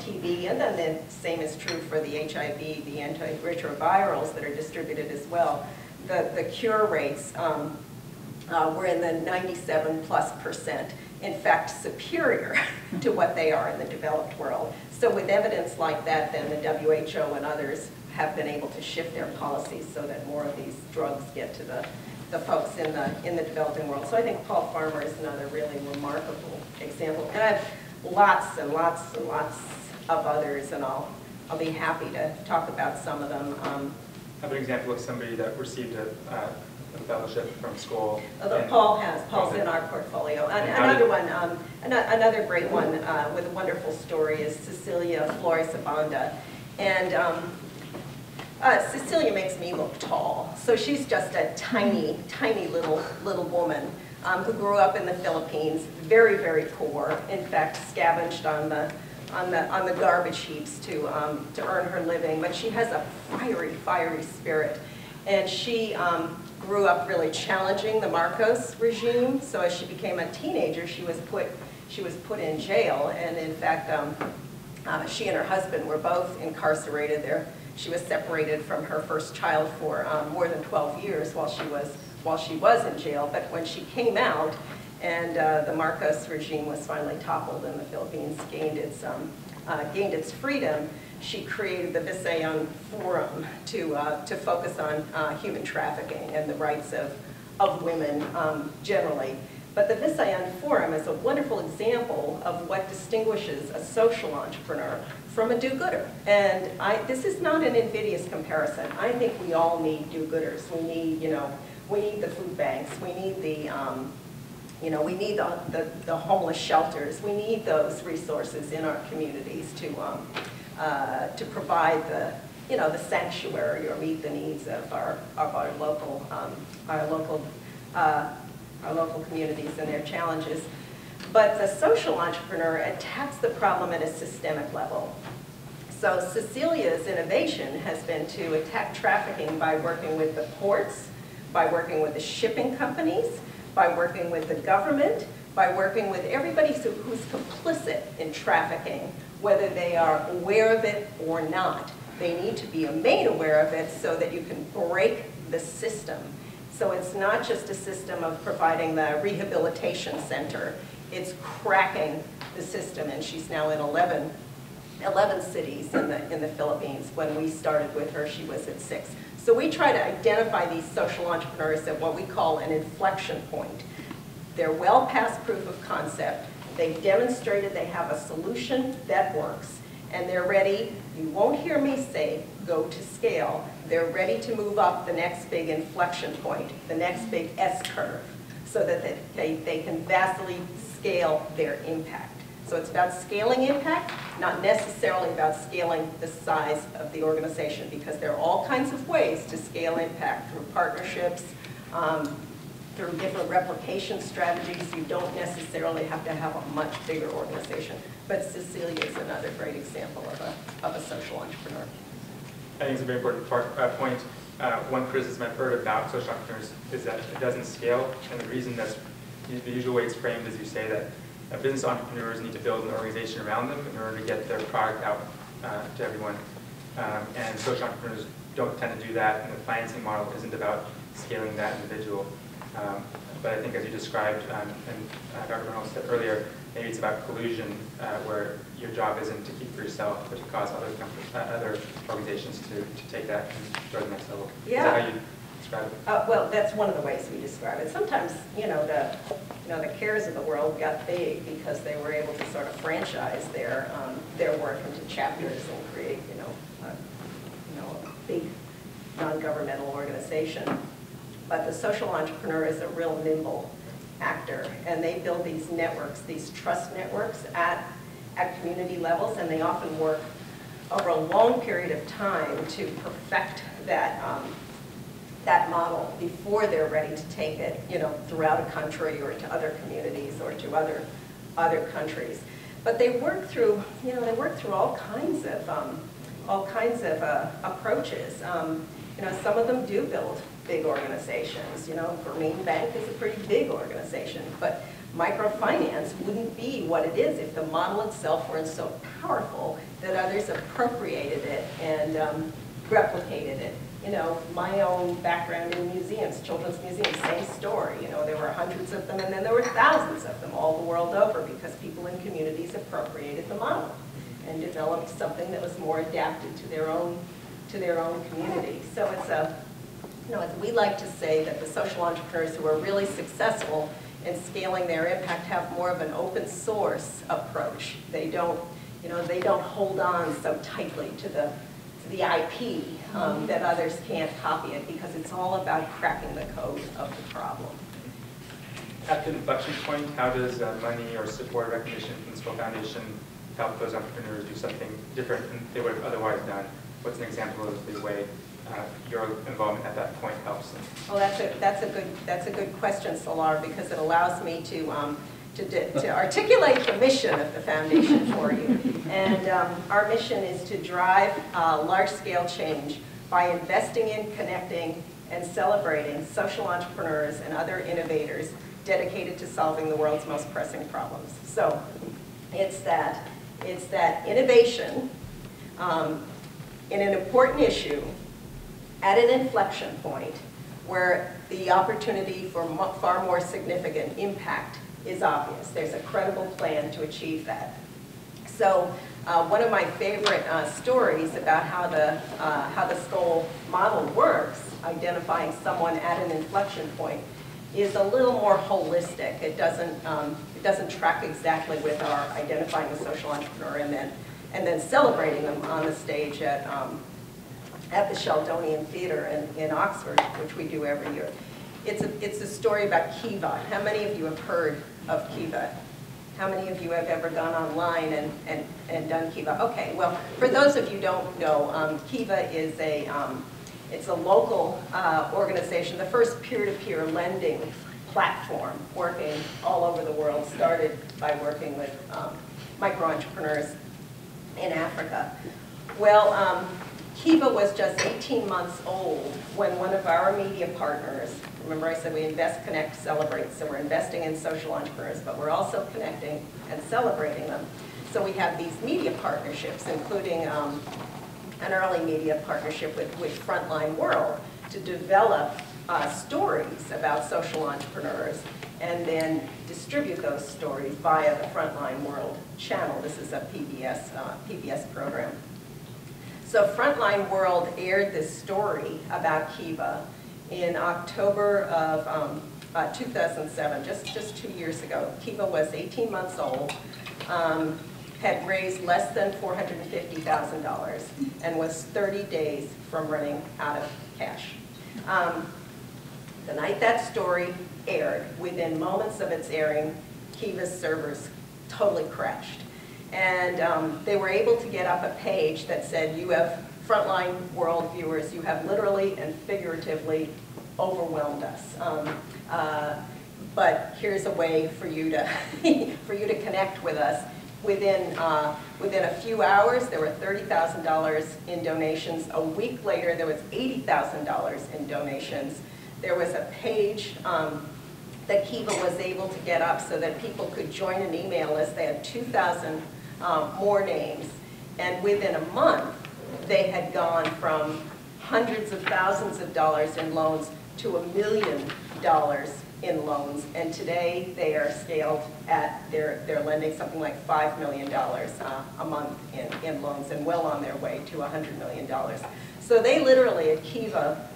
TB, and then the same is true for the HIV, the antiretrovirals that are distributed as well. The cure rates were in the 97+%, in fact superior to what they are in the developed world. So with evidence like that, then the WHO and others have been able to shift their policies so that more of these drugs get to the folks in the developing world. So I think Paul Farmer is another really remarkable example. And I have lots and lots and lots of others, and I'll be happy to talk about some of them. I have an example of somebody that received a fellowship from school. Paul's in our portfolio. Another one, another great one with a wonderful story is Cecilia Flores-Abanda. And Cecilia makes me look tall. So she's just a tiny, tiny little woman who grew up in the Philippines, very, very poor. In fact, scavenged on the garbage heaps to earn her living. But she has a fiery spirit. And she grew up really challenging the Marcos regime. So as she became a teenager, she was put in jail. And in fact, she and her husband were both incarcerated there. She was separated from her first child for more than 12 years while she was in jail. But when she came out and the Marcos regime was finally toppled and the Philippines gained its freedom, she created the Visayan Forum to focus on human trafficking and the rights of women generally. But the Visayan Forum is a wonderful example of what distinguishes a social entrepreneur from a do-gooder. And this is not an invidious comparison. I think we all need do-gooders. We need the food banks. We need the homeless shelters. We need those resources in our communities to provide the sanctuary or meet the needs of our local communities and their challenges. But the social entrepreneur attacks the problem at a systemic level. So Cecilia's innovation has been to attack trafficking by working with the ports, by working with the shipping companies, by working with the government, by working with everybody who's complicit in trafficking, whether they are aware of it or not. They need to be made aware of it so that you can break the system. So it's not just a system of providing the rehabilitation center, it's cracking the system, and she's now in 11 cities in the Philippines. When we started with her, she was at 6. So we try to identify these social entrepreneurs at what we call an inflection point. They're well past proof of concept. They've demonstrated they have a solution that works, and they're ready. You won't hear me say go to scale. They're ready to move up the next big inflection point, the next big S-curve, so that they can vastly scale their impact. So it's about scaling impact, not necessarily about scaling the size of the organization, because there are all kinds of ways to scale impact through partnerships, through different replication strategies. You don't necessarily have to have a much bigger organization. But Cecilia is another great example of a social entrepreneur. I think it's a very important point. One criticism I've heard about social entrepreneurs is that it doesn't scale, and the reason that's the usual way it's framed is you say that business entrepreneurs need to build an organization around them in order to get their product out to everyone. And social entrepreneurs don't tend to do that, and the financing model isn't about scaling that individual. But I think as you described, and Dr. Reynolds said earlier, maybe it's about collusion, where your job isn't to keep for yourself, but to cause other organizations to take that and go to the next level. Yeah. Is that how you describe it? Well, that's one of the ways we describe it. Sometimes, the cares of the world got big because they were able to sort of franchise their work into chapters and create, a big non-governmental organization. But the social entrepreneur is a real nimble actor, and they build these networks, these trust networks at community levels, and they often work over a long period of time to perfect that model before they're ready to take it, throughout a country or to other communities or to other countries. But they work through, all kinds of approaches. Some of them do build big organizations. Vermeer Bank is a pretty big organization, but microfinance wouldn't be what it is if the model itself weren't so powerful that others appropriated it and replicated it. You know, my own background in museums, children's museums, same story. You know, there were hundreds of them, and then there were thousands of them all the world over because people in communities appropriated the model and developed something that was more adapted to their own community. So it's a, you know, as we like to say that the social entrepreneurs who are really successful in scaling their impact have more of an open source approach. They don't, you know, they don't hold on so tightly to the IP that others can't copy it, because it's all about cracking the code of the problem. At the inflection point, how does money or support recognition from the Skoll Foundation help those entrepreneurs do something different than they would have otherwise done? What's an example of the way your involvement at that point helps them? Well, that's a good question, Solar, because it allows me to articulate the mission of the foundation for you. And our mission is to drive large-scale change by investing in, connecting, and celebrating social entrepreneurs and other innovators dedicated to solving the world's most pressing problems. So it's that innovation in an important issue at an inflection point where the opportunity for far more significant impact is obvious. There's a credible plan to achieve that. So one of my favorite stories about how the Skoll model works, identifying someone at an inflection point, is a little more holistic. It doesn't track exactly with our identifying a social entrepreneur and then celebrating them on the stage at the Sheldonian Theatre in Oxford, which we do every year. It's a story about Kiva. How many of you have heard of Kiva? How many of you have ever gone online and done Kiva? Okay, well, for those of you who don't know, Kiva is it's a local organization, the first peer-to-peer lending platform working all over the world, started by working with micro-entrepreneurs in Africa. Well, Kiva was just 18 months old when one of our media partners, remember I said we invest, connect, celebrate, so we're investing in social entrepreneurs, but we're also connecting and celebrating them. So we have these media partnerships, including an early media partnership with Frontline World to develop stories about social entrepreneurs and then distribute those stories via the Frontline World channel. This is a PBS program. So Frontline World aired this story about Kiva in October of 2007, just 2 years ago. Kiva was 18 months old, had raised less than $450,000, and was 30 days from running out of cash. The night that story aired, within moments of its airing, Kiva's servers totally crashed. And they were able to get up a page that said, you have Frontline World viewers, you have literally and figuratively overwhelmed us. But here's a way for you to connect with us. Within a few hours, there were $30,000 in donations. A week later, there was $80,000 in donations. There was a page that Kiva was able to get up so that people could join an email list. They had 2,000 more names. And within a month, they had gone from hundreds of thousands of dollars in loans to $1 million in loans. And today, they are scaled at, they're lending something like $5 million a month in loans, and well on their way to $100 million. So they literally, at Kiva,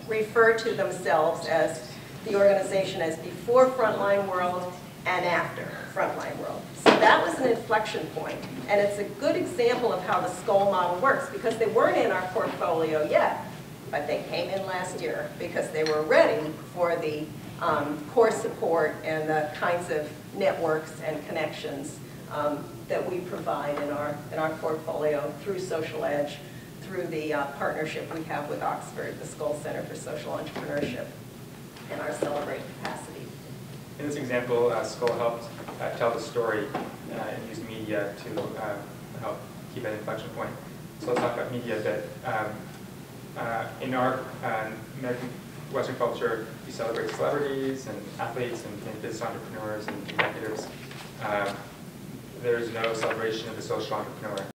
refer to themselves as the organization as before Frontline World and after Frontline World. So that was an inflection point, and it's a good example of how the Skoll model works, because they weren't in our portfolio yet, but they came in last year because they were ready for the core support and the kinds of networks and connections that we provide in our portfolio through Social Edge, through the partnership we have with Osberg, the Skoll Center for Social Entrepreneurship, and our Celebrate capacity. In this example, Skoll helped tell the story and use media to help keep an inflection point. So let's talk about media a bit. In our American Western culture, you celebrate celebrities and athletes and business entrepreneurs and executives. There's no celebration of the social entrepreneur.